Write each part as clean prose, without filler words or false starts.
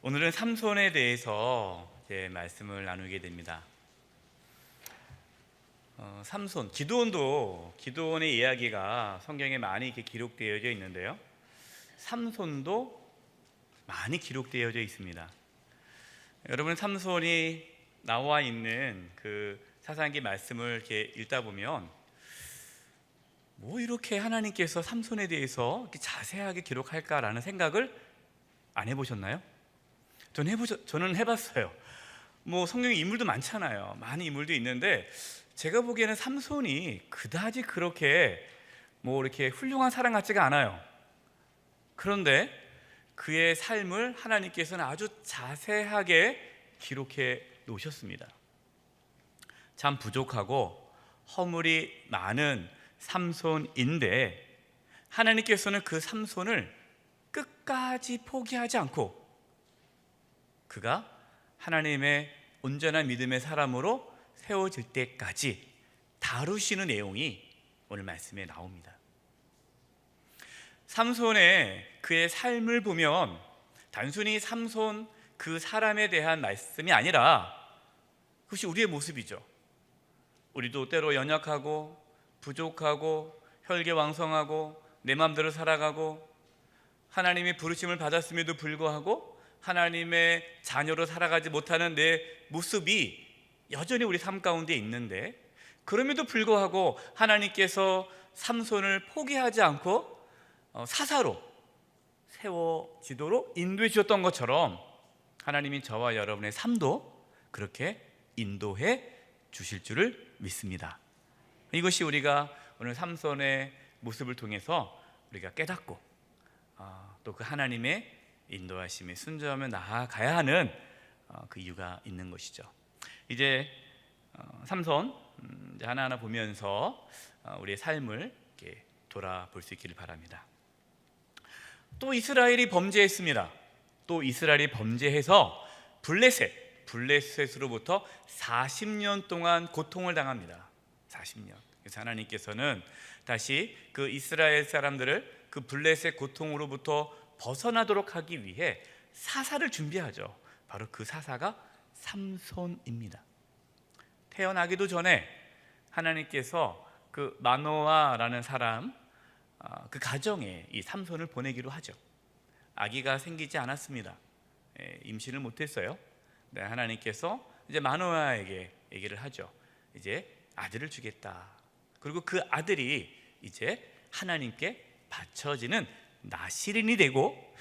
오늘은 삼손에 대해서 말씀을 나누게 됩니다. 삼손, 기드온의 이야기가 성경에 많이 이렇게 기록되어져 있는데요. 삼손도 많이 기록되어져 있습니다. 여러분, 삼손이 나와 있는 그 사사기 말씀을 이렇게 읽다 보면 뭐 이렇게 하나님께서 삼손에 대해서 이렇게 자세하게 기록할까라는 생각을 안 해보셨나요? 저는 해봤어요. 뭐 성경에 인물도 많잖아요. 많은 인물도 있는데 제가 보기에는 삼손이 그다지 그렇게 뭐 이렇게 훌륭한 사람 같지가 않아요. 그런데 그의 삶을 하나님께서는 아주 자세하게 기록해 놓으셨습니다. 참 부족하고 허물이 많은 삼손인데 하나님께서는 그 삼손을 끝까지 포기하지 않고 그가 하나님의 온전한 믿음의 사람으로 세워질 때까지 다루시는 내용이 오늘 말씀에 나옵니다. 삼손의 그의 삶을 보면 단순히 삼손 그 사람에 대한 말씀이 아니라 그것이 우리의 모습이죠. 우리도 때로 연약하고 부족하고 혈기왕성하고 내 마음대로 살아가고 하나님의 부르심을 받았음에도 불구하고 하나님의 자녀로 살아가지 못하는 내 모습이 여전히 우리 삶 가운데 있는데 그럼에도 불구하고 하나님께서 삼손을 포기하지 않고 사사로 세워지도록 인도해 주셨던 것처럼 하나님이 저와 여러분의 삶도 그렇게 인도해 주실 줄을 믿습니다. 이것이 우리가 오늘 삼손의 모습을 통해서 우리가 깨닫고 또 그 하나님의 인도하심에 순종하며 나아가야 하는 그 이유가 있는 것이죠. 이제 삼손 이제 하나하나 보면서 우리의 삶을 이렇게 돌아볼 수 있기를 바랍니다. 또 이스라엘이 범죄했습니다. 또 이스라엘이 범죄해서 블레셋으로부터 40년 동안 고통을 당합니다. 40년. 그래서 하나님께서는 다시 그 이스라엘 사람들을 그 블레셋 고통으로부터 벗어나도록 하기 위해 사사를 준비하죠. 바로 그 사사가 삼손입니다. 태어나기도 전에 하나님께서 그 마노아라는 사람 그 가정에 이 삼손을 보내기로 하죠. 아기가 생기지 않았습니다. 임신을 못했어요. 네, 하나님께서 이제 마노아에게 얘기를 하죠. 이제 아들을 주겠다. 그리고 그 아들이 이제 하나님께 바쳐지는 나실인이 되고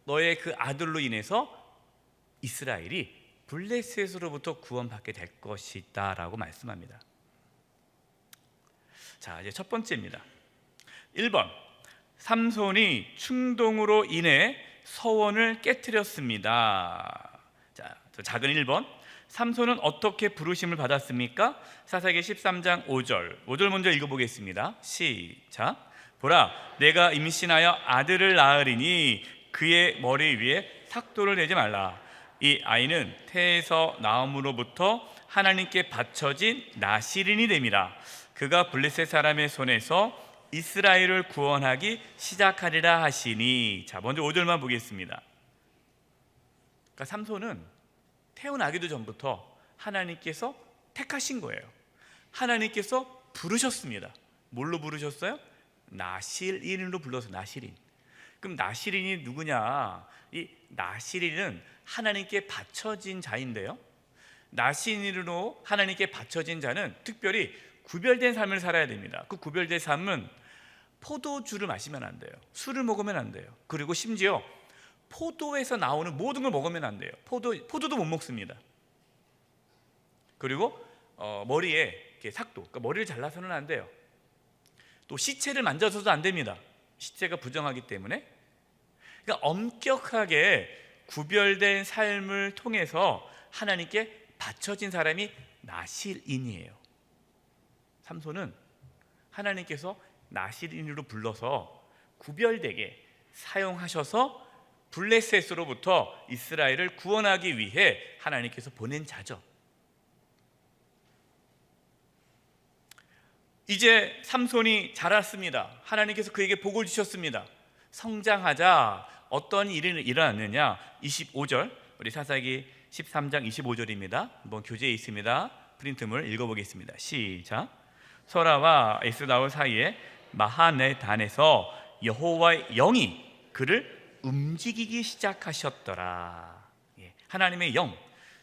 너의 그 아들로 인해서 이스라엘이 블레셋으로부터 구원받게 될 것이다 라고 말씀합니다. 자, 이제 첫 번째입니다. 1번, 삼손이 충동으로 인해 서원을 깨트렸습니다. 자, 작은 1번, 삼손은 어떻게 부르심을 받았습니까? 사사기 13장 5절 먼저 읽어보겠습니다. 시작. 보라, 내가 임신하여 아들을 낳으리니 그의 머리 위에 삭도를 내지 말라. 이 아이는 태에서 나옴으로부터 하나님께 바쳐진 나실인이 됨이라. 그가 블레셋 사람의 손에서 이스라엘을 구원하기 시작하리라 하시니. 자, 먼저 5절만 보겠습니다. 그러니까 삼손은 태어나기도 전부터 하나님께서 택하신 거예요. 하나님께서 부르셨습니다. 뭘로 부르셨어요? 나실인으로 불러서 나실인. 그럼 나실인이 누구냐? 이 나실인은 하나님께 바쳐진 자인데요, 나실인으로 하나님께 바쳐진 자는 특별히 구별된 삶을 살아야 됩니다. 그 구별된 삶은 포도주를 마시면 안 돼요. 술을 먹으면 안 돼요. 그리고 심지어 포도에서 나오는 모든 걸 먹으면 안 돼요. 포도도 못 먹습니다. 그리고 머리에 이렇게 삭도, 그러니까 머리를 잘라서는 안 돼요. 또 시체를 만져서도 안 됩니다. 시체가 부정하기 때문에. 그러니까 엄격하게 구별된 삶을 통해서 하나님께 바쳐진 사람이 나실인이에요. 삼손은 하나님께서 나실인으로 불러서 구별되게 사용하셔서 블레셋으로부터 이스라엘을 구원하기 위해 하나님께서 보낸 자죠. 이제 삼손이 자랐습니다. 하나님께서 그에게 복을 주셨습니다. 성장하자 어떤 일이 일어났느냐? 25절, 우리 사사기 13장 25절입니다. 한번 교재에 있습니다. 프린트물 읽어보겠습니다. 시작. 소라와 에스다올 사이에 마하네단에서 여호와의 영이 그를 움직이기 시작하셨더라. 하나님의 영,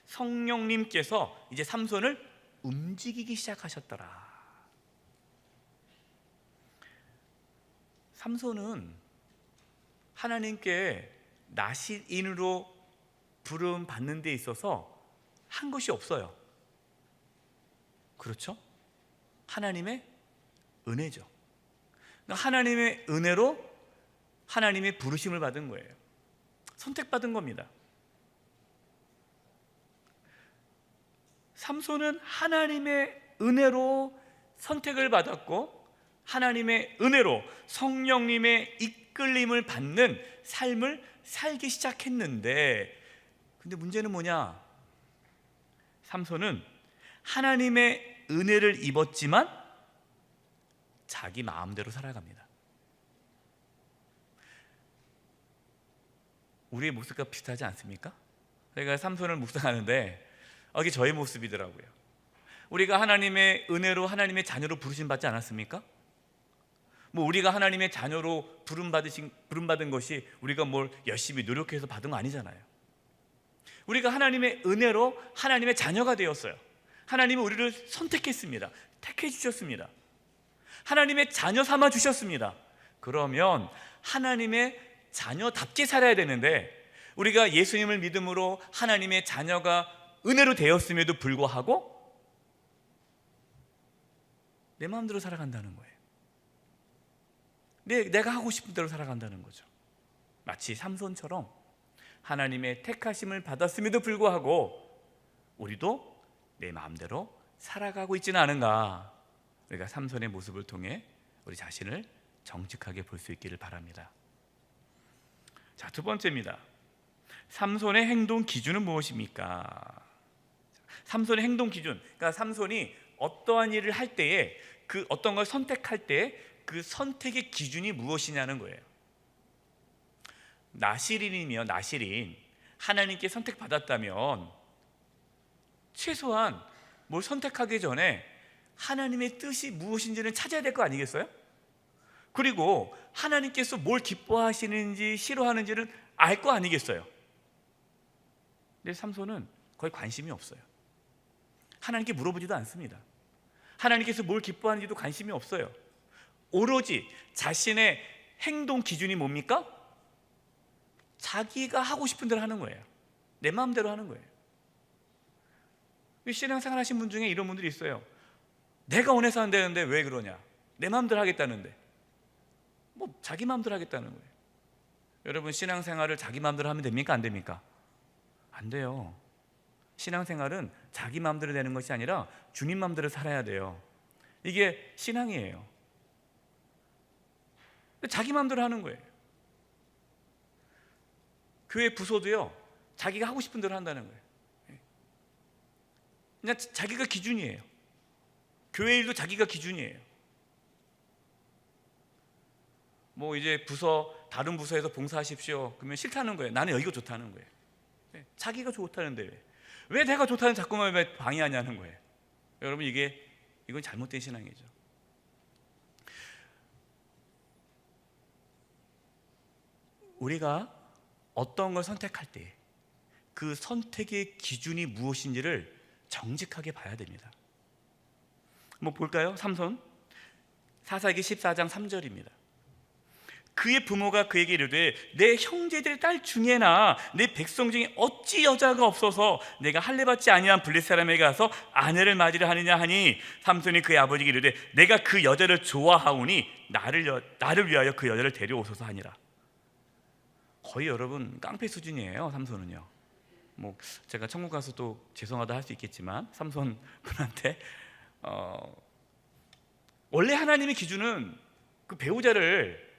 성령님께서 이제 삼손을 움직이기 시작하셨더라. 삼손은 하나님께 나실인으로 부름 받는 데 있어서 한 것이 없어요. 그렇죠? 하나님의 은혜죠. 하나님의 은혜로 하나님의 부르심을 받은 거예요. 선택받은 겁니다. 삼손은 하나님의 은혜로 선택을 받았고 하나님의 은혜로 성령님의 이끌림을 받는 삶을 살기 시작했는데, 근데 문제는 뭐냐? 삼손은 하나님의 은혜를 입었지만 자기 마음대로 살아갑니다. 우리의 모습과 비슷하지 않습니까? 제가 삼손을 묵상하는데 이게 저의 모습이더라고요. 우리가 하나님의 은혜로 하나님의 자녀로 부르심 받지 않았습니까? 우리가 하나님의 자녀로 부름받은 것이 우리가 뭘 열심히 노력해서 받은 거 아니잖아요. 우리가 하나님의 은혜로 하나님의 자녀가 되었어요. 하나님은 우리를 선택했습니다. 택해 주셨습니다. 하나님의 자녀 삼아 주셨습니다. 그러면 하나님의 자녀답게 살아야 되는데, 우리가 예수님을 믿음으로 하나님의 자녀가 은혜로 되었음에도 불구하고 내 마음대로 살아간다는 거예요. 내가 하고 싶은 대로 살아간다는 거죠. 마치 삼손처럼 하나님의 택하심을 받았음에도 불구하고 우리도 내 마음대로 살아가고 있지는 않은가. 우리가 삼손의 모습을 통해 우리 자신을 정직하게 볼 수 있기를 바랍니다. 자, 두 번째입니다. 삼손의 행동 기준은 무엇입니까? 삼손의 행동 기준, 그러니까 삼손이 어떠한 일을 할 때에, 그 어떤 걸 선택할 때에 그 선택의 기준이 무엇이냐는 거예요. 나실인이면 나실인, 하나님께 선택받았다면 최소한 뭘 선택하기 전에 하나님의 뜻이 무엇인지는 찾아야 될 거 아니겠어요? 그리고 하나님께서 뭘 기뻐하시는지 싫어하는지는 알 거 아니겠어요? 근데 삼손은 거의 관심이 없어요. 하나님께 물어보지도 않습니다. 하나님께서 뭘 기뻐하는지도 관심이 없어요. 오로지 자신의 행동 기준이 뭡니까? 자기가 하고 싶은 대로 하는 거예요. 내 마음대로 하는 거예요. 신앙생활 하신 분 중에 이런 분들이 있어요. 내가 원해서 한다는데 왜 그러냐? 내 마음대로 하겠다는데. 자기 마음대로 하겠다는 거예요. 여러분, 신앙생활을 자기 마음대로 하면 됩니까? 안 됩니까? 안 돼요. 신앙생활은 자기 마음대로 되는 것이 아니라 주님 마음대로 살아야 돼요. 이게 신앙이에요. 자기 마음대로 하는 거예요. 교회 부서도요, 자기가 하고 싶은 대로 한다는 거예요. 그냥 자기가 기준이에요. 교회 일도 자기가 기준이에요. 이제 다른 부서에서 봉사하십시오. 그러면 싫다는 거예요. 나는 여기가 좋다는 거예요. 자기가 좋다는데 왜 내가 좋다는 자꾸만 왜 방해하냐는 거예요. 여러분, 이건 잘못된 신앙이죠. 우리가 어떤 걸 선택할 때 그 선택의 기준이 무엇인지를 정직하게 봐야 됩니다. 볼까요? 삼손 사사기 14장 3절입니다. 그의 부모가 그에게 이르되 내 형제들의 딸 중에나 내 백성 중에 어찌 여자가 없어서 내가 할례 받지 아니한 블레셋 사람에게 가서 아내를 맞으려 하느냐 하니, 삼손이 그의 아버지에게 이르되 내가 그 여자를 좋아하오니 나를 위하여 그 여자를 데려오소서 하니라. 거의 여러분 깡패 수준이에요. 삼손은요. 제가 천국 가서 또 죄송하다 할 수 있겠지만 삼손 분한테 원래 하나님의 기준은 그 배우자를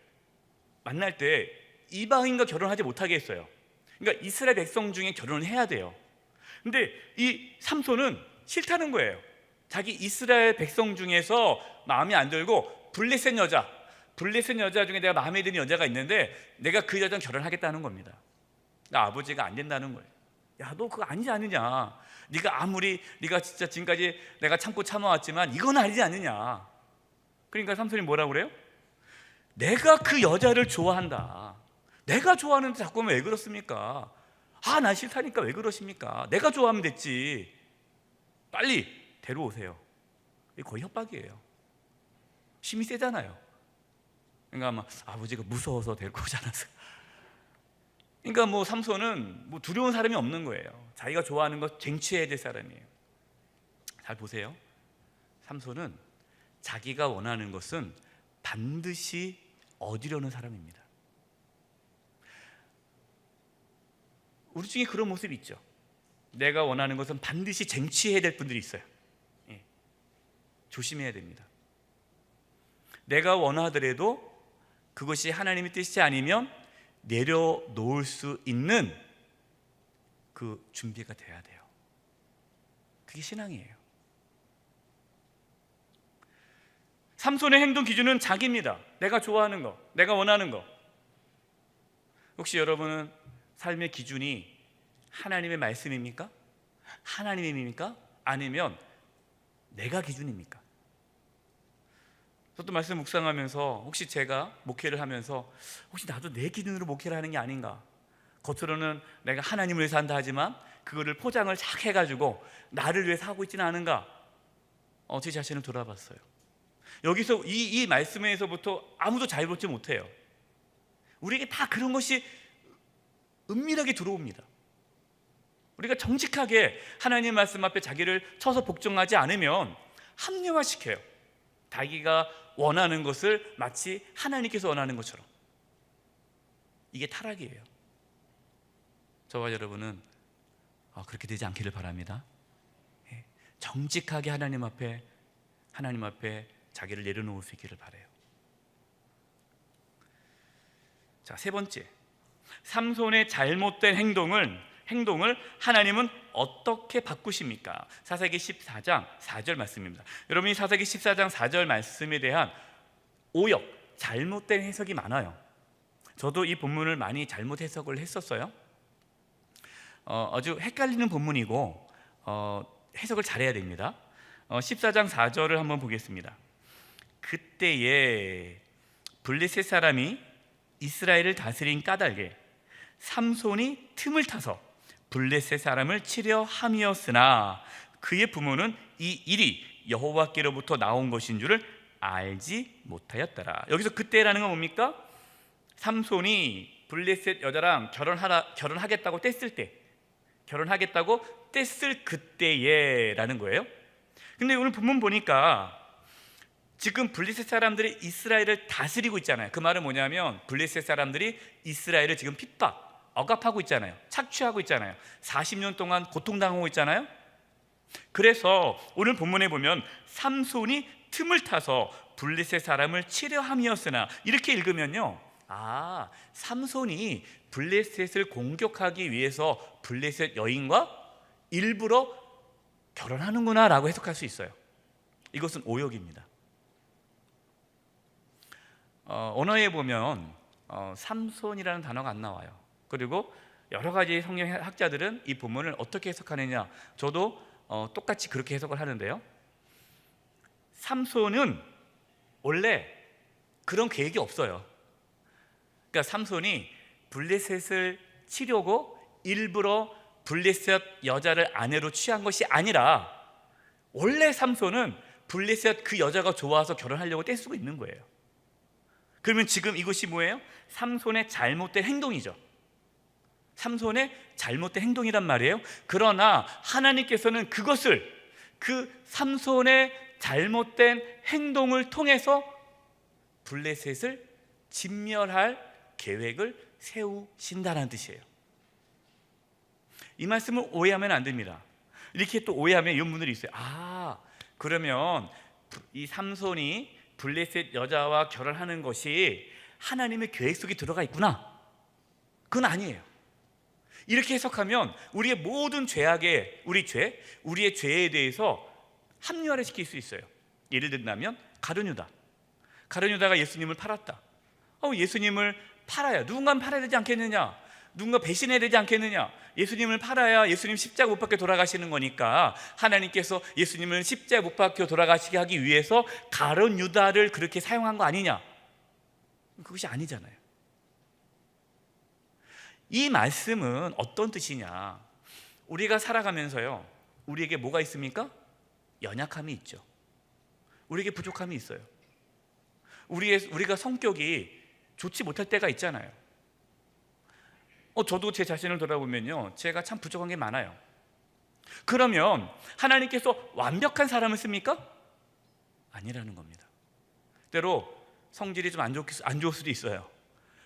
만날 때 이방인과 결혼하지 못하게 했어요. 그러니까 이스라엘 백성 중에 결혼을 해야 돼요. 근데 이 삼손은 싫다는 거예요. 자기 이스라엘 백성 중에서 마음에 안 들고 블레셋 여자, 블레셋 여자 중에 내가 마음에 드는 여자가 있는데 내가 그 여자랑 결혼하겠다는 겁니다. 아버지가 안 된다는 거예요. 야, 너 그거 아니지 않느냐? 네가 진짜 지금까지 내가 참고 참아왔지만 이건 아니지 않느냐? 그러니까 삼손이 뭐라고 그래요? 내가 그 여자를 좋아한다. 내가 좋아하는데 자꾸 왜 그렇습니까? 나 싫다니까 왜 그러십니까? 내가 좋아하면 됐지. 빨리 데려오세요. 이게 거의 협박이에요. 힘이 세잖아요. 그러니까 아마 아버지가 무서워서 데리고 오지 않았어요. 그러니까 뭐 삼손은 뭐 두려운 사람이 없는 거예요. 자기가 좋아하는 거 쟁취해야 될 사람이에요. 잘 보세요. 삼손은 자기가 원하는 것은 반드시 얻으려는 사람입니다. 우리 중에 그런 모습이 있죠. 내가 원하는 것은 반드시 쟁취해야 될 분들이 있어요. 조심해야 됩니다. 내가 원하더라도 그것이 하나님의 뜻이 아니면 내려놓을 수 있는 그 준비가 돼야 돼요. 그게 신앙이에요. 삼손의 행동 기준은 자기입니다. 내가 좋아하는 거, 내가 원하는 거. 혹시 여러분은 삶의 기준이 하나님의 말씀입니까? 하나님입니까? 아니면 내가 기준입니까? 저도 말씀 묵상하면서 혹시 제가 목회를 하면서 혹시 나도 내 기준으로 목회를 하는 게 아닌가? 겉으로는 내가 하나님을 위해서 한다 하지만 그거를 포장을 착 해가지고 나를 위해서 하고 있지는 않은가? 제 자신을 돌아봤어요. 여기서 이 말씀에서부터 아무도 자유롭지 못해요. 우리에게 다 그런 것이 은밀하게 들어옵니다. 우리가 정직하게 하나님 말씀 앞에 자기를 쳐서 복종하지 않으면 합리화시켜요. 자기가 원하는 것을 마치 하나님께서 원하는 것처럼. 이게 타락이에요. 저와 여러분은 그렇게 되지 않기를 바랍니다. 정직하게 하나님 앞에 자기를 내려놓을 수 있기를 바라요. 자, 세 번째, 삼손의 잘못된 행동을 하나님은 어떻게 바꾸십니까? 사사기 14장 4절 말씀입니다. 여러분이 사사기 14장 4절 말씀에 대한 오역, 잘못된 해석이 많아요. 저도 이 본문을 많이 잘못 해석을 했었어요. 아주 헷갈리는 본문이고 해석을 잘해야 됩니다. 14장 4절을 한번 보겠습니다. 그때에 블레셋 사람이 이스라엘을 다스린 까닭에 삼손이 틈을 타서 블레셋 사람을 치려 함이었으나 그의 부모는 이 일이 여호와께로부터 나온 것인 줄을 알지 못하였더라. 여기서 그때라는 건 뭡니까? 삼손이 블레셋 여자랑 결혼하겠다고 뗐을 그때에라는 거예요. 근데 오늘 본문 보니까 지금 블레셋 사람들이 이스라엘을 다스리고 있잖아요. 그 말은 뭐냐면 블레셋 사람들이 이스라엘을 지금 억압하고 있잖아요. 착취하고 있잖아요. 40년 동안 고통당하고 있잖아요. 그래서 오늘 본문에 보면 삼손이 틈을 타서 블레셋 사람을 치려 함이었으나 이렇게 읽으면요, 삼손이 블레셋을 공격하기 위해서 블레셋 여인과 일부러 결혼하는구나 라고 해석할 수 있어요. 이것은 오역입니다. 언어에 보면 삼손이라는 단어가 안 나와요. 그리고 여러 가지 성경학자들은 이 본문을 어떻게 해석하느냐, 저도 똑같이 그렇게 해석을 하는데요, 삼손은 원래 그런 계획이 없어요. 그러니까 삼손이 블레셋을 치려고 일부러 블레셋 여자를 아내로 취한 것이 아니라 원래 삼손은 블레셋 그 여자가 좋아서 결혼하려고 떼쓰고 있는 거예요. 그러면 지금 이것이 뭐예요? 삼손의 잘못된 행동이죠. 삼손의 잘못된 행동이란 말이에요. 그러나 하나님께서는 그것을, 그 삼손의 잘못된 행동을 통해서 블레셋을 진멸할 계획을 세우신다는 뜻이에요. 이 말씀을 오해하면 안 됩니다. 이렇게 또 오해하면 이런 분들이 있어요. 그러면 이 삼손이 블레셋 여자와 결혼하는 것이 하나님의 계획 속에 들어가 있구나. 그건 아니에요. 이렇게 해석하면 우리의 모든 우리의 죄에 대해서 합리화를 시킬 수 있어요. 예를 든다면 가룟유다. 가룟 유다가 예수님을 팔았다. 예수님을 팔아야, 누군가는 팔아야 되지 않겠느냐, 누군가 배신해야 되지 않겠느냐, 예수님을 팔아야 예수님 십자가 못 박혀 돌아가시는 거니까 하나님께서 예수님을 십자가 못 박혀 돌아가시게 하기 위해서 가룟 유다를 그렇게 사용한 거 아니냐? 그것이 아니잖아요. 이 말씀은 어떤 뜻이냐? 우리가 살아가면서요, 우리에게 뭐가 있습니까? 연약함이 있죠. 우리에게 부족함이 있어요. 우리가 성격이 좋지 못할 때가 있잖아요. 저도 제 자신을 돌아보면요, 제가 참 부족한 게 많아요. 그러면 하나님께서 완벽한 사람을 씁니까? 아니라는 겁니다. 때로 성질이 좀 안 좋을 수도 있어요.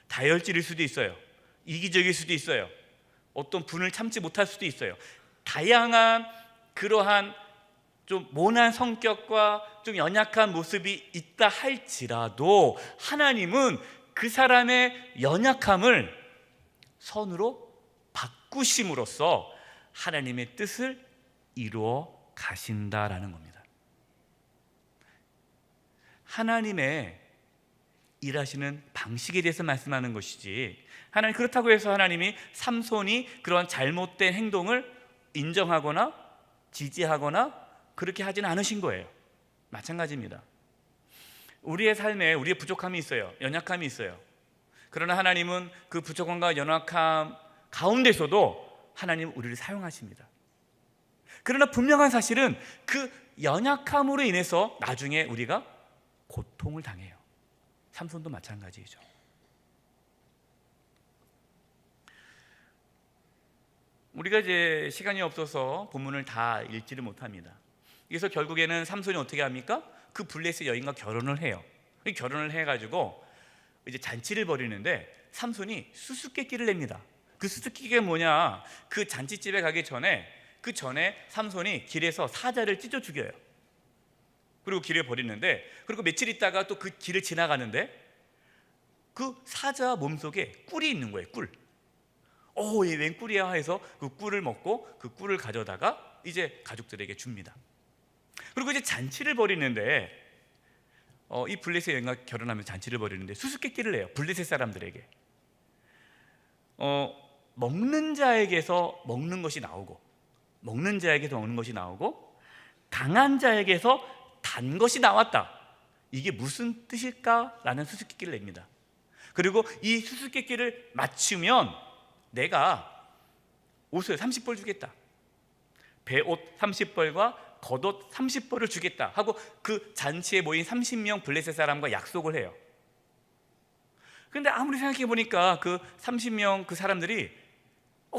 다혈질일 수도 있어요. 이기적일 수도 있어요. 어떤 분을 참지 못할 수도 있어요. 다양한 그러한 좀 모난 성격과 좀 연약한 모습이 있다 할지라도 하나님은 그 사람의 연약함을 선으로 바꾸심으로써 하나님의 뜻을 이루어 가신다라는 겁니다. 하나님의 일하시는 방식에 대해서 말씀하는 것이지, 하나님 그렇다고 해서 하나님이 삼손이 그런 잘못된 행동을 인정하거나 지지하거나 그렇게 하지는 않으신 거예요. 마찬가지입니다. 우리의 삶에 우리의 부족함이 있어요. 연약함이 있어요. 그러나 하나님은 그 부족함과 연약함 가운데서도 하나님은 우리를 사용하십니다. 그러나 분명한 사실은 그 연약함으로 인해서 나중에 우리가 고통을 당해요. 삼손도 마찬가지죠. 우리가 이제 시간이 없어서 본문을 다 읽지를 못합니다. 그래서 결국에는 삼손이 어떻게 합니까? 그 블레셋 여인과 결혼을 해요. 결혼을 해가지고 이제 잔치를 벌이는데 삼손이 수수께끼를 냅니다. 그 수수께끼가 뭐냐? 그 잔치집에 가기 전에 삼손이 길에서 사자를 찢어 죽여요. 그리고 길에 버리는데, 그리고 며칠 있다가 또 그 길을 지나가는데 그 사자 몸속에 꿀이 있는 거예요. 꿀. 얘 웬 꿀이야 해서 그 꿀을 먹고 그 꿀을 가져다가 이제 가족들에게 줍니다. 그리고 이제 잔치를 벌이는데 이 블레셋 여인과 결혼하면서 잔치를 벌이는데 수수께끼를 내요. 블레셋 사람들에게. 먹는 자에게서 먹는 것이 나오고, 먹는 자에게서 먹는 것이 나오고, 강한 자에게서 단 것이 나왔다. 이게 무슨 뜻일까라는 수수께끼를 냅니다. 그리고 이 수수께끼를 맞추면 내가 옷을 30벌 주겠다, 배옷 30벌과 겉옷 30벌을 주겠다 하고 그 잔치에 모인 30명 블레셋 사람과 약속을 해요. 그런데 아무리 생각해 보니까 그 30명 그 사람들이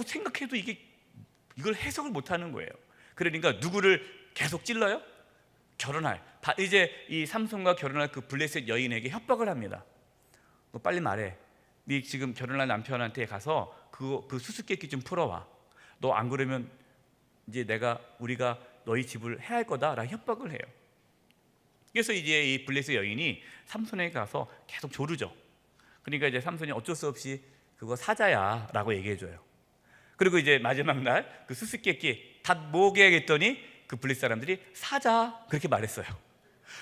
생각해도 이걸 해석을 못하는 거예요. 그러니까 누구를 계속 찔러요? 이제 이 삼손과 결혼할 그 블레셋 여인에게 협박을 합니다. 너 빨리 말해. 네 지금 결혼할 남편한테 가서 그 수수께끼 좀 풀어와. 너 안 그러면 이제 우리가 너희 집을 해할 거다라고 협박을 해요. 그래서 이제 이 블레셋 여인이 삼손에게 가서 계속 조르죠. 그러니까 이제 삼손이 어쩔 수 없이 그거 사자야라고 얘기해줘요. 그리고 이제 마지막 날 그 수수께끼 다 모으겠더니 그 블레셋 사람들이 사자 그렇게 말했어요.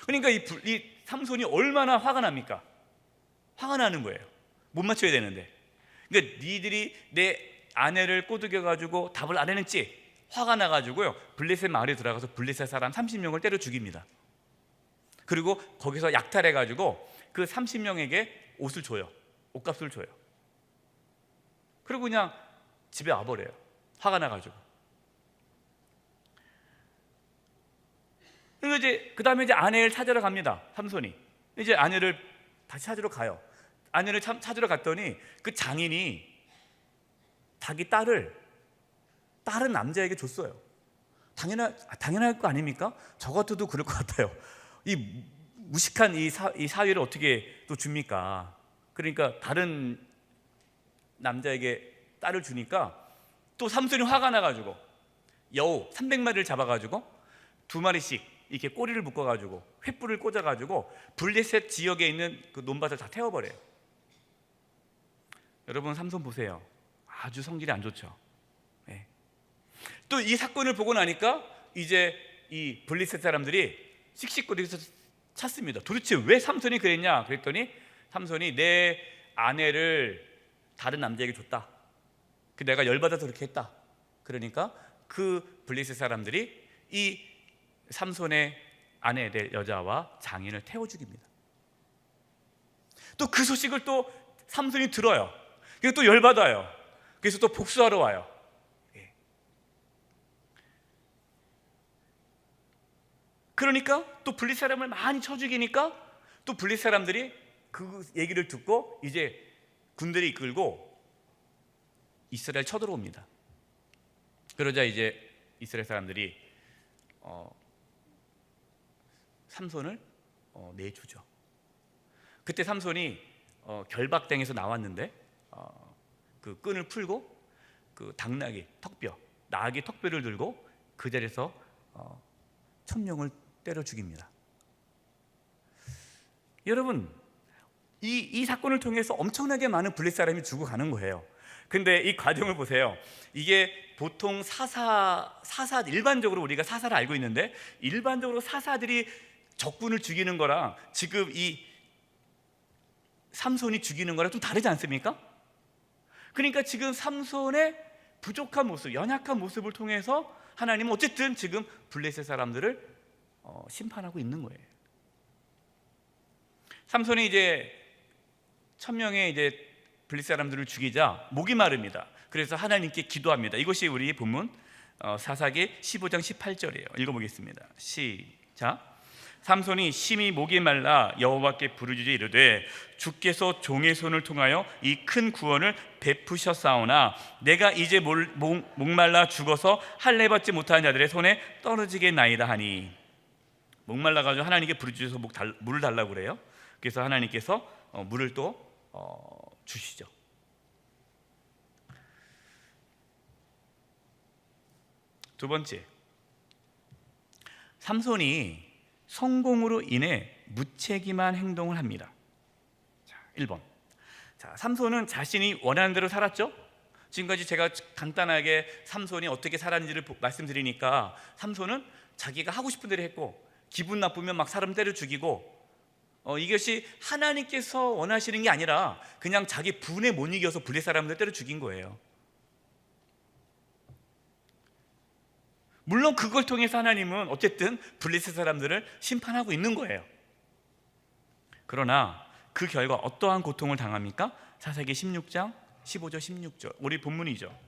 그러니까 이 삼손이 얼마나 화가 납니까? 화가 나는 거예요. 못 맞춰야 되는데. 그러니까 니들이 내 아내를 꼬드겨가지고 답을 안 해냈지? 화가 나가지고요, 블레셋 마을에 들어가서 블레셋 사람 30명을 때려 죽입니다. 그리고 거기서 약탈해가지고 그 30명에게 옷을 줘요. 옷값을 줘요. 그리고 그냥 집에 와버려요. 화가 나가지고. 그리고 이제 그 다음에 이제 아내를 찾으러 갑니다. 삼손이 이제 아내를 다시 찾으러 가요. 아내를 찾으러 갔더니 그 장인이 자기 딸을 다른 남자에게 줬어요. 당연할 거 아닙니까? 저 같아도 그럴 것 같아요. 이 무식한 이 사위를 어떻게 또 줍니까? 그러니까 다른 남자에게 딸을 주니까 또 삼손이 화가 나가지고 여우 300마리를 잡아가지고 2마리씩 이렇게 꼬리를 묶어가지고 횃불을 꽂아가지고 블레셋 지역에 있는 그 논밭을 다 태워버려요. 여러분 삼손 보세요. 아주 성질이 안 좋죠. 네. 또 이 사건을 보고 나니까 이제 이 블레셋 사람들이 씩씩거리면서 찾습니다. 도대체 왜 삼손이 그랬냐? 그랬더니 삼손이 내 아내를 다른 남자에게 줬다. 내가 열받아서 그렇게 했다. 그러니까 그 블레셋 사람들이 이 삼손의 아내 될 여자와 장인을 태워 죽입니다. 또 그 소식을 또 삼손이 들어요. 그래서 또 열받아요. 그래서 또 복수하러 와요. 그러니까 또 블레셋 사람을 많이 쳐 죽이니까 또 블레셋 사람들이 그 얘기를 듣고 이제 군대를 이끌고 이스라엘 쳐들어옵니다. 그러자 이제 이스라엘 사람들이 삼손을 내주죠. 그때 삼손이 결박당에서 나왔는데 그 끈을 풀고 그 당나귀 턱뼈, 나귀 턱뼈를 들고 그 자리에서 천명을 때려 죽입니다. 여러분, 이 사건을 통해서 엄청나게 많은 블레셋 사람이 죽어가는 거예요. 근데 이 과정을 보세요. 이게 보통 사사 일반적으로 우리가 사사를 알고 있는데 일반적으로 사사들이 적군을 죽이는 거랑 지금 이 삼손이 죽이는 거랑 좀 다르지 않습니까? 그러니까 지금 삼손의 부족한 모습, 연약한 모습을 통해서 하나님은 어쨌든 지금 블레셋 사람들을 심판하고 있는 거예요. 삼손이 이제 1000명의 이제 블레셋 사람들을 죽이자 목이 마릅니다. 그래서 하나님께 기도합니다. 이것이 우리 본문 사사기 15장 18절이에요. 읽어보겠습니다. 시작. 삼손이 심히 목이 말라 여호와께 부르짖어 이르되 주께서 종의 손을 통하여 이 큰 구원을 베푸셨사오나 내가 이제 목말라 죽어서 할례 받지 못한 자들의 손에 떨어지겠나이다 하니, 목말라가지고 하나님께 부르짖어서 물을 달라고 그래요. 그래서 하나님께서 물을 또 주시죠. 두 번째, 삼손이 성공으로 인해 무책임한 행동을 합니다. 자, 1번. 자, 삼손은 자신이 원하는 대로 살았죠? 지금까지 제가 간단하게 삼손이 어떻게 살았는지를 말씀드리니까 삼손은 자기가 하고 싶은 대로 했고 기분 나쁘면 막 사람 때려 죽이고 이것이 하나님께서 원하시는 게 아니라 그냥 자기 분에 못 이겨서 블레셋 사람들 때려 죽인 거예요. 물론 그걸 통해서 하나님은 어쨌든 블레셋 사람들을 심판하고 있는 거예요. 그러나 그 결과 어떠한 고통을 당합니까? 사사기 16장 15절 16절 우리 본문이죠.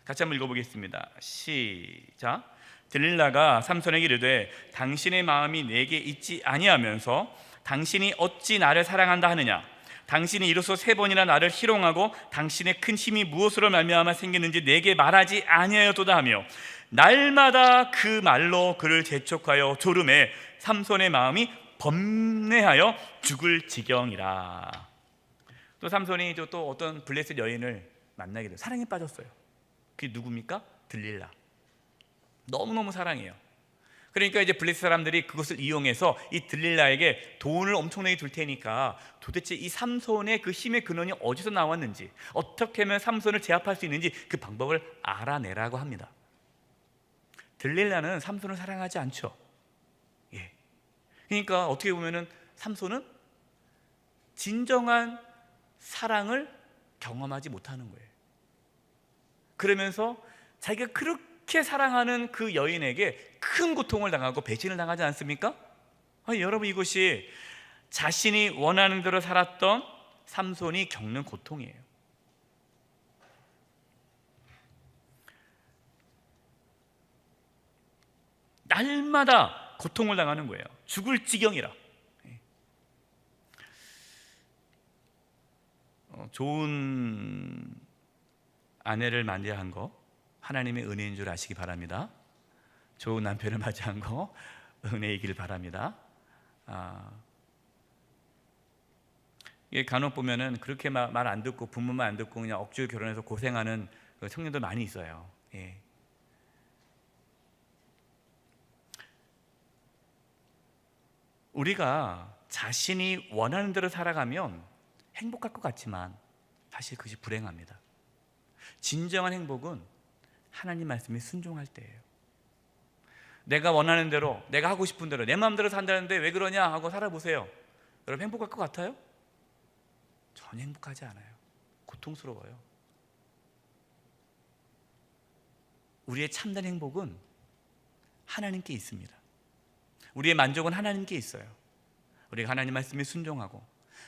같이 한번 읽어보겠습니다. 시작. 들릴라가 삼손에게 이르되 당신의 마음이 내게 있지 아니하면서 당신이 어찌 나를 사랑한다 하느냐? 당신이 이로써 3번이나 나를 희롱하고 당신의 큰 힘이 무엇으로 말미암아 생겼는지 내게 말하지 아니하였도다 하며 날마다 그 말로 그를 재촉하여 졸음에 삼손의 마음이 범례하여 죽을 지경이라. 또 삼손이 또 어떤 블레셋 여인을 만나게 돼요. 사랑에 빠졌어요. 그게 누굽니까? 들릴라. 너무너무 사랑해요. 그러니까 이제 블레셋 사람들이 그것을 이용해서 이 들릴라에게 돈을 엄청나게 줄 테니까 도대체 이 삼손의 그 힘의 근원이 어디서 나왔는지, 어떻게 하면 삼손을 제압할 수 있는지 그 방법을 알아내라고 합니다. 들릴라는 삼손을 사랑하지 않죠. 예. 그러니까 어떻게 보면은 삼손은 진정한 사랑을 경험하지 못하는 거예요. 그러면서 자기가 그렇게 사랑하는 그 여인에게 큰 고통을 당하고 배신을 당하지 않습니까? 여러분, 이것이 자신이 원하는 대로 살았던 삼손이 겪는 고통이에요. 날마다 고통을 당하는 거예요. 죽을 지경이라. 좋은 아내를 맞이한 거 하나님의 은혜인 줄 아시기 바랍니다. 좋은 남편을 맞이한 거 은혜이길 바랍니다. 이게 간혹 보면은 그렇게 말 안 듣고 부모만 안 듣고 그냥 억지로 결혼해서 고생하는 청년들 많이 있어요. 예. 우리가 자신이 원하는 대로 살아가면 행복할 것 같지만 사실 그것이 불행합니다. 진정한 행복은 하나님 말씀에 순종할 때예요. 내가 원하는 대로, 내가 하고 싶은 대로, 내 마음대로 산다는데 왜 그러냐 하고 살아보세요. 여러분 행복할 것 같아요? 전혀 행복하지 않아요. 고통스러워요. 우리의 참된 행복은 하나님께 있습니다. 우리의 만족은 하나님께 있어요. 우리가 하나님 말씀에 순종하고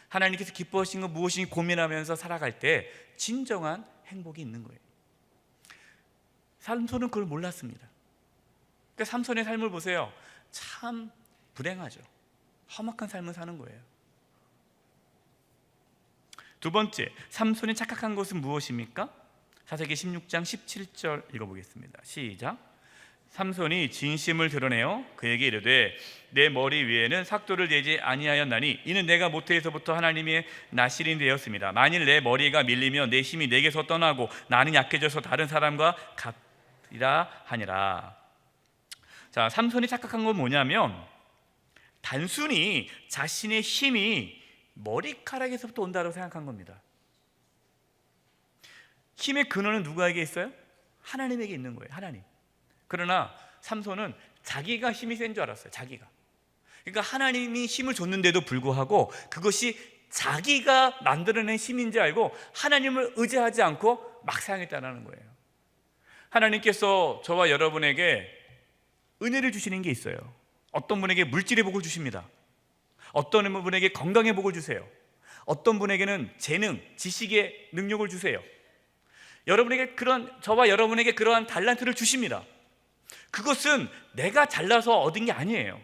하나님께서 기뻐하신 것 무엇인지 고민하면서 살아갈 때 진정한 행복이 있는 거예요. 삼손은 그걸 몰랐습니다. 그러니까 삼손의 삶을 보세요. 참 불행하죠. 험악한 삶을 사는 거예요. 두 번째, 삼손이 착각한 것은 무엇입니까? 사사기 16장 17절 읽어보겠습니다. 시작. 삼손이 진심을 드러내어 그에게 이르되 내 머리 위에는 삭도를 내지 아니하였나니 이는 내가 모태에서부터 하나님의 나실이 되었습니다. 만일 내 머리가 밀리면 내 힘이 내게서 떠나고 나는 약해져서 다른 사람과 같으리라 하니라. 자, 삼손이 착각한 건 뭐냐면 단순히 자신의 힘이 머리카락에서부터 온다고 생각한 겁니다. 힘의 근원은 누구에게 있어요? 하나님에게 있는 거예요. 하나님. 그러나 삼손은 자기가 힘이 센 줄 알았어요. 자기가. 그러니까 하나님이 힘을 줬는데도 불구하고 그것이 자기가 만들어낸 힘인지 알고 하나님을 의지하지 않고 막 사용했다는 거예요. 하나님께서 저와 여러분에게 은혜를 주시는 게 있어요. 어떤 분에게 물질의 복을 주십니다. 어떤 분에게 건강의 복을 주세요. 어떤 분에게는 재능, 지식의 능력을 주세요. 여러분에게 저와 여러분에게 그러한 달란트를 주십니다. 그것은 내가 잘나서 얻은 게 아니에요.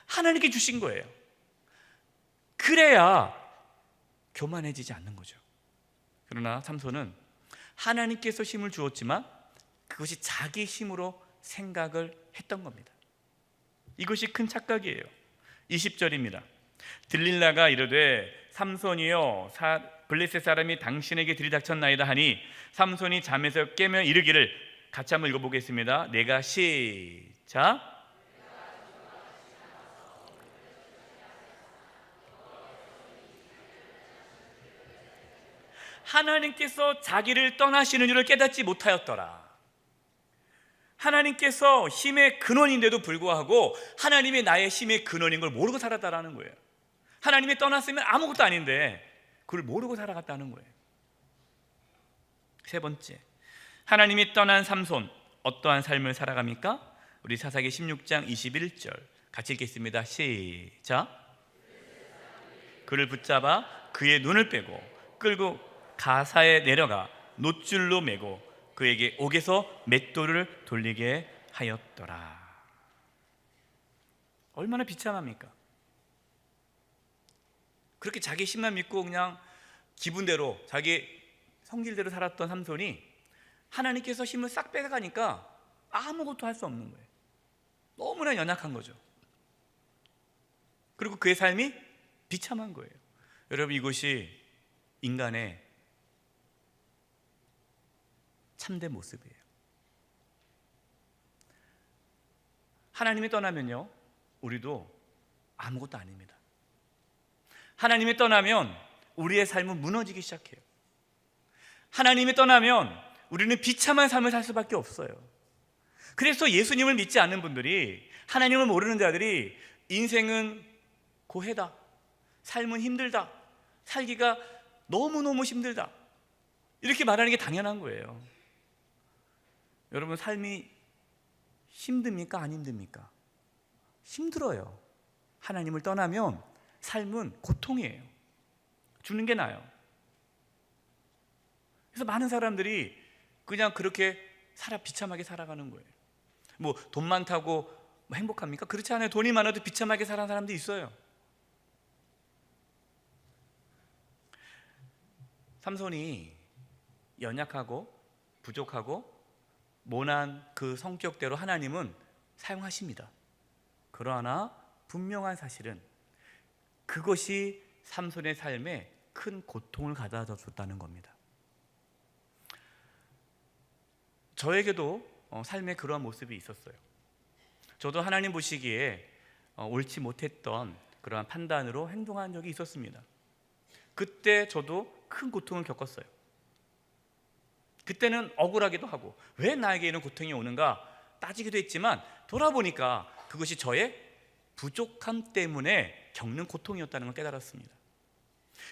하나님께 주신 거예요. 그래야 교만해지지 않는 거죠. 그러나 삼손은 하나님께서 힘을 주었지만 그것이 자기 힘으로 생각을 했던 겁니다. 이것이 큰 착각이에요. 20절입니다. 들릴라가 이르되 삼손이여 블레셋 사람이 당신에게 들이닥쳤나이다 하니 삼손이 잠에서 깨며 이르기를, 같이 한번 읽어보겠습니다. 내가 시작. 하나님께서 자기를 떠나시는 줄을 깨닫지 못하였더라. 하나님께서 힘의 근원인데도 불구하고 하나님이 나의 힘의 근원인 걸 모르고 살았다라는 거예요. 하나님이 떠났으면 아무것도 아닌데 그걸 모르고 살아갔다는 거예요. 세 번째, 하나님이 떠난 삼손 어떠한 삶을 살아갑니까? 우리 사사기 16장 21절 같이 읽겠습니다. 시작. 그를 붙잡아 그의 눈을 빼고 끌고 가사에 내려가 놋줄로 매고 그에게 옥에서 맷돌을 돌리게 하였더라. 얼마나 비참합니까? 그렇게 자기 힘만 믿고 그냥 기분대로 자기 성질대로 살았던 삼손이 하나님께서 힘을 싹 빼가니까 아무것도 할 수 없는 거예요. 너무나 연약한 거죠. 그리고 그의 삶이 비참한 거예요. 여러분, 이것이 인간의 참된 모습이에요. 하나님이 떠나면요, 우리도 아무것도 아닙니다. 하나님이 떠나면 우리의 삶은 무너지기 시작해요. 하나님이 떠나면 우리는 비참한 삶을 살 수밖에 없어요. 그래서 예수님을 믿지 않는 분들이, 하나님을 모르는 자들이 인생은 고해다, 삶은 힘들다, 살기가 너무너무 힘들다, 이렇게 말하는 게 당연한 거예요. 여러분, 삶이 힘듭니까? 안 힘듭니까? 힘들어요. 하나님을 떠나면 삶은 고통이에요. 죽는 게 나아요. 그래서 많은 사람들이 그냥 그렇게 비참하게 살아가는 거예요. 뭐 돈 많다고 행복합니까? 그렇지 않아요. 돈이 많아도 비참하게 사는 사람도 있어요. 삼손이 연약하고 부족하고 모난 그 성격대로 하나님은 사용하십니다. 그러나 분명한 사실은 그것이 삼손의 삶에 큰 고통을 가져다 줬다는 겁니다. 저에게도 삶에 그러한 모습이 있었어요. 저도 하나님 보시기에 옳지 못했던 그러한 판단으로 행동한 적이 있었습니다. 그때 저도 큰 고통을 겪었어요. 그때는 억울하기도 하고 왜 나에게 이런 고통이 오는가 따지기도 했지만 돌아보니까 그것이 저의 부족함 때문에 겪는 고통이었다는 걸 깨달았습니다.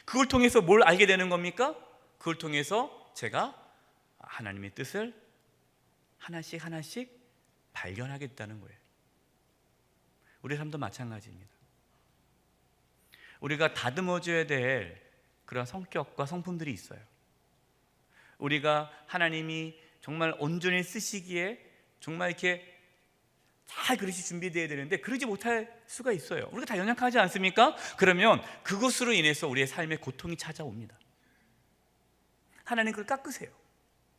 그걸 통해서 뭘 알게 되는 겁니까? 그걸 통해서 제가 하나님의 뜻을 하나씩 하나씩 발견하게 됐다는 거예요. 우리 삶도 마찬가지입니다. 우리가 다듬어줘야 될 그런 성격과 성품들이 있어요. 우리가 하나님이 정말 온전히 쓰시기에 정말 이렇게 잘 그릇이 준비되어야 되는데 그러지 못할 수가 있어요. 우리가 다 연약하지 않습니까? 그러면 그것으로 인해서 우리의 삶에 고통이 찾아옵니다. 하나님 그걸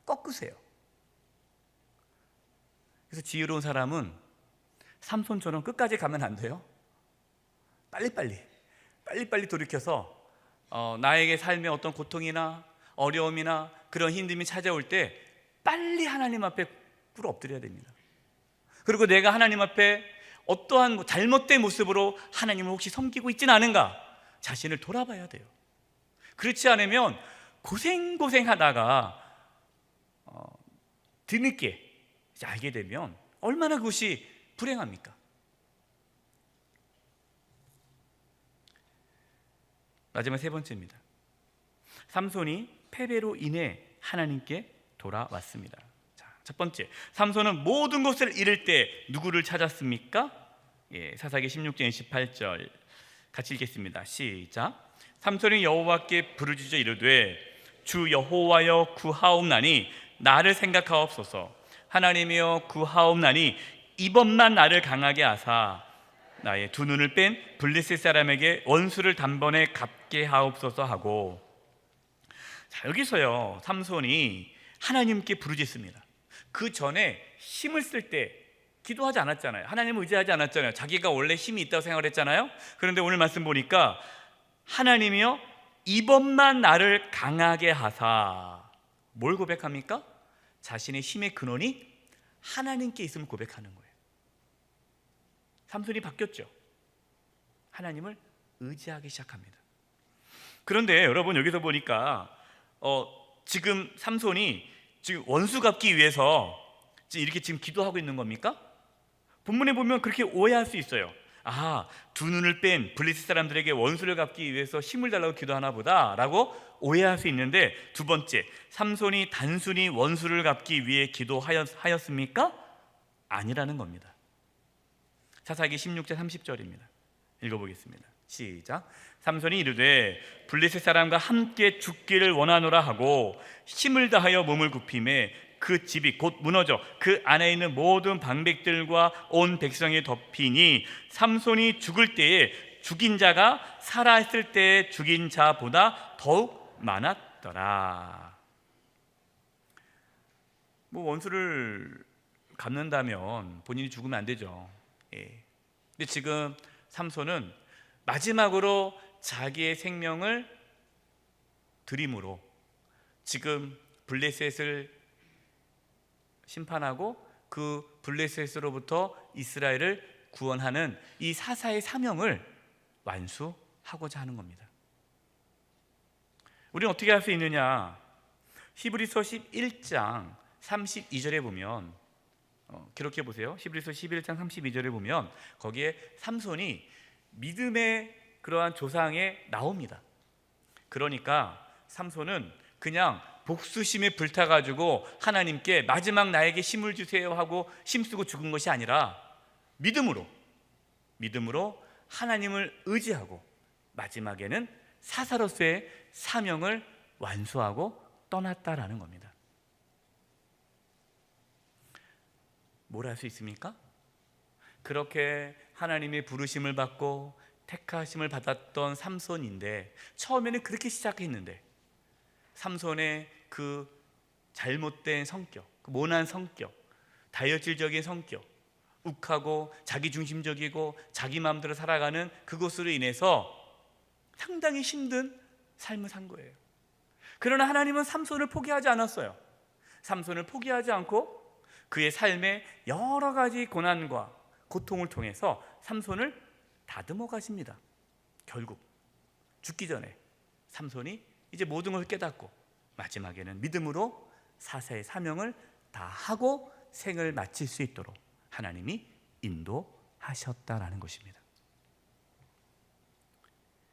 꺾으세요. 그래서 지혜로운 사람은 삼손처럼 끝까지 가면 안 돼요. 빨리빨리 돌이켜서 나에게 삶에 어떤 고통이나 어려움이나 그런 힘듦이 찾아올 때 빨리 하나님 앞에 꿇어 엎드려야 됩니다. 그리고 내가 하나님 앞에 어떠한 잘못된 모습으로 하나님을 혹시 섬기고 있지는 않은가 자신을 돌아봐야 돼요. 그렇지 않으면 고생하다가 뒤늦게 알게 되면 얼마나 그것이 불행합니까? 마지막 세 번째입니다. 삼손이 패배로 인해 하나님께 돌아왔습니다. 자, 첫 번째, 삼손은 모든 것을 잃을 때 누구를 찾았습니까? 사사기 16장 28절 같이 읽겠습니다. 시작. 삼손이 여호와께 부르짖어 이르되 주 여호와여 구하옵나니 나를 생각하옵소서. 하나님이여 구하옵나니 이번만 나를 강하게 하사 나의 두 눈을 뺀 블레셋 사람에게 원수를 단번에 갚게 하옵소서 하고. 자, 여기서요 삼손이 하나님께 부르짖습니다. 그 전에 힘을 쓸 때 기도하지 않았잖아요. 하나님을 의지하지 않았잖아요. 자기가 원래 힘이 있다고 생각을 했잖아요. 그런데 오늘 말씀 보니까 하나님이여 이번만 나를 강하게 하사. 뭘 고백합니까? 자신의 힘의 근원이 하나님께 있음을 고백하는 거예요. 삼손이 바뀌었죠. 하나님을 의지하기 시작합니다. 그런데 여러분 여기서 보니까 지금 삼손이 지금 원수 갚기 위해서 이렇게 지금 기도하고 있는 겁니까? 본문에 보면 그렇게 오해할 수 있어요. 두 눈을 뺀 블레셋 사람들에게 원수를 갚기 위해서 힘을 달라고 기도하나 보다 라고 오해할 수 있는데, 두 번째, 삼손이 단순히 원수를 갚기 위해 기도하였습니까? 아니라는 겁니다. 사사기 16장 30절입니다. 읽어보겠습니다. 시작. 삼손이 이르되 블레셋 사람과 함께 죽기를 원하노라 하고 힘을 다하여 몸을 굽히매 그 집이 곧 무너져 그 안에 있는 모든 방백들과 온 백성이 덮이니 삼손이 죽을 때에 죽인 자가 살아있을 때에 죽인 자보다 더욱 많았더라. 원수를 갚는다면 본인이 죽으면 안 되죠. 근데 지금 삼손은 마지막으로 자기의 생명을 드림으로 지금 블레셋을 심판하고 그 블레셋으로부터 이스라엘을 구원하는 이 사사의 사명을 완수하고자 하는 겁니다. 우리는 어떻게 할 수 있느냐? 히브리서 11장 32절에 보면 기록해 보세요. 히브리서 11장 32절에 보면 거기에 삼손이 믿음의 그러한 조상에 나옵니다. 그러니까 삼손은 그냥 복수심에 불타가지고 하나님께 마지막 나에게 힘을 주세요 하고 힘쓰고 죽은 것이 아니라 믿음으로 하나님을 의지하고 마지막에는 사사로서의 사명을 완수하고 떠났다라는 겁니다. 뭘 할 수 있습니까? 그렇게 하나님의 부르심을 받고 택하심을 받았던 삼손인데, 처음에는 그렇게 시작했는데 삼손의 그 잘못된 성격, 그 모난 성격, 다혈질적인 성격, 욱하고 자기중심적이고 자기 마음대로 살아가는 그것으로 인해서 상당히 힘든 삶을 산 거예요. 그러나 하나님은 삼손을 포기하지 않았어요. 삼손을 포기하지 않고 그의 삶의 여러 가지 고난과 고통을 통해서 삼손을 다듬어 가십니다. 결국 죽기 전에 삼손이 이제 모든 것을 깨닫고 마지막에는 믿음으로 사사의 사명을 다 하고 생을 마칠 수 있도록 하나님이 인도하셨다라는 것입니다.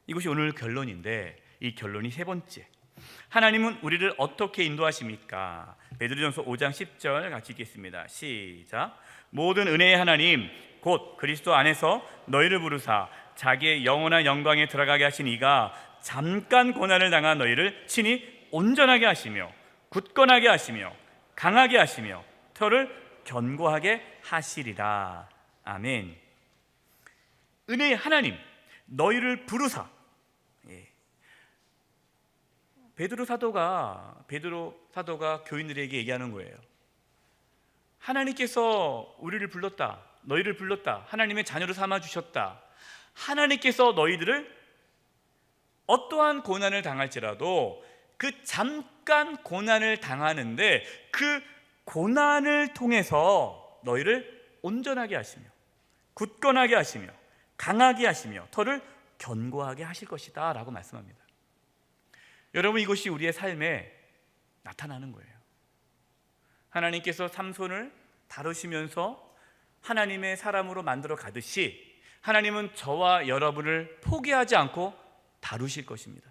이것이 오늘 결론인데, 이 결론이 세 번째, 하나님은 우리를 어떻게 인도하십니까? 베드로전서 5장 10절 같이 읽겠습니다. 시작. 모든 은혜의 하나님 곧 그리스도 안에서 너희를 부르사 자기의 영원한 영광에 들어가게 하신 이가 잠깐 고난을 당한 너희를 친히 온전하게 하시며 굳건하게 하시며 강하게 하시며 혀를 견고하게 하시리라. 아멘. 은혜의 하나님 너희를 부르사. 베드로 사도가 교인들에게 얘기하는 거예요. 하나님께서 우리를 불렀다, 너희를 불렀다, 하나님의 자녀로 삼아 주셨다. 하나님께서 너희들을 어떠한 고난을 당할지라도 그 잠깐 고난을 당하는데 그 고난을 통해서 너희를 온전하게 하시며 굳건하게 하시며 강하게 하시며 털을 견고하게 하실 것이다 라고 말씀합니다. 여러분, 이것이 우리의 삶에 나타나는 거예요. 하나님께서 삼손을 다루시면서 하나님의 사람으로 만들어 가듯이 하나님은 저와 여러분을 포기하지 않고 다루실 것입니다.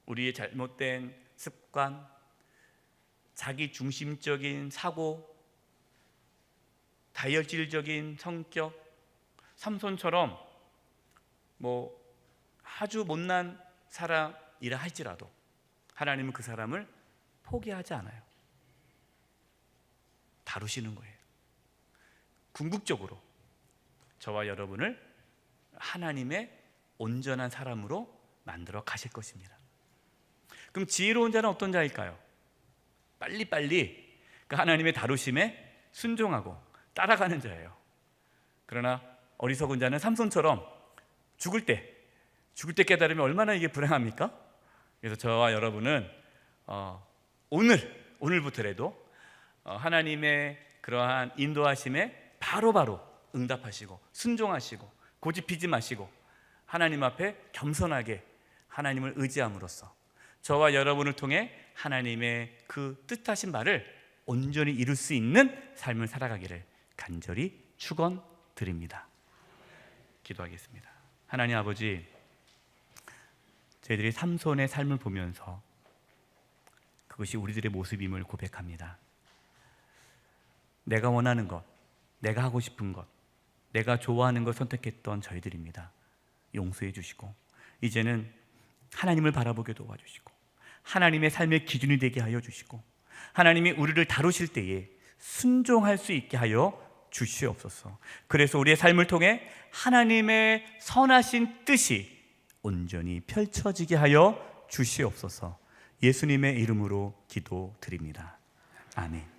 우리의 잘못된 습관, 자기 중심적인 사고, 다혈질적인 성격, 삼손처럼 아주 못난 사람이라 할지라도 하나님은 그 사람을 포기하지 않아요. 다루시는 거예요. 궁극적으로 저와 여러분을 하나님의 온전한 사람으로 만들어 가실 것입니다. 그럼 지혜로운 자는 어떤 자일까요? 빨리빨리 그 하나님의 다루심에 순종하고 따라가는 자예요. 그러나 어리석은 자는 삼손처럼 죽을 때 깨달으면 얼마나 이게 불행합니까? 그래서 저와 여러분은 오늘부터라도 하나님의 그러한 인도하심에 바로바로 응답하시고 순종하시고 고집피지 마시고 하나님 앞에 겸손하게 하나님을 의지함으로써 저와 여러분을 통해 하나님의 그 뜻하신 바를 온전히 이룰 수 있는 삶을 살아가기를 간절히 축원드립니다. 기도하겠습니다. 하나님 아버지, 저희들이 삼손의 삶을 보면서 그것이 우리들의 모습임을 고백합니다. 내가 원하는 것, 내가 하고 싶은 것, 내가 좋아하는 것 선택했던 저희들입니다. 용서해 주시고 이제는 하나님을 바라보게 도와주시고 하나님의 삶의 기준이 되게 하여 주시고 하나님이 우리를 다루실 때에 순종할 수 있게 하여 주시옵소서. 그래서 우리의 삶을 통해 하나님의 선하신 뜻이 온전히 펼쳐지게 하여 주시옵소서. 예수님의 이름으로 기도드립니다. 아멘.